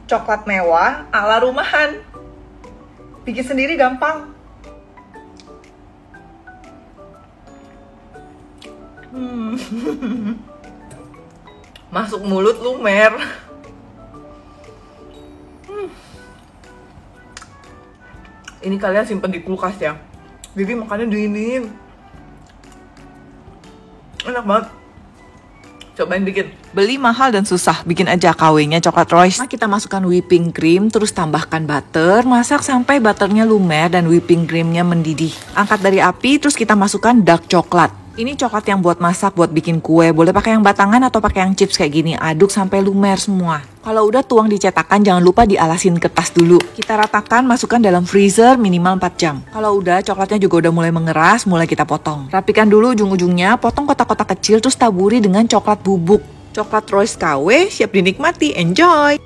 coklat mewah ala rumahan. Bikin sendiri gampang. Masuk mulut lumer. Ini kalian simpen di kulkas ya. Jadi makannya dingin. Enak banget. Cobain bikin. Beli mahal dan susah, bikin aja KW-nya coklat Royce. Nah, kita masukkan whipping cream, terus tambahkan butter, masak sampai butternya lumer dan whipping creamnya mendidih. Angkat dari api, terus kita masukkan dark coklat. Ini coklat yang buat masak, buat bikin kue. Boleh pakai yang batangan atau pakai yang chips kayak gini. Aduk sampai lumer semua. Kalau udah tuang di cetakan, jangan lupa dialasin kertas dulu. Kita ratakan, masukkan dalam freezer minimal 4 jam. Kalau udah, coklatnya juga udah mulai mengeras, mulai kita potong. Rapikan dulu ujung-ujungnya, potong kotak-kotak kecil, terus taburi dengan coklat bubuk. Coklat Royce KW siap dinikmati, enjoy!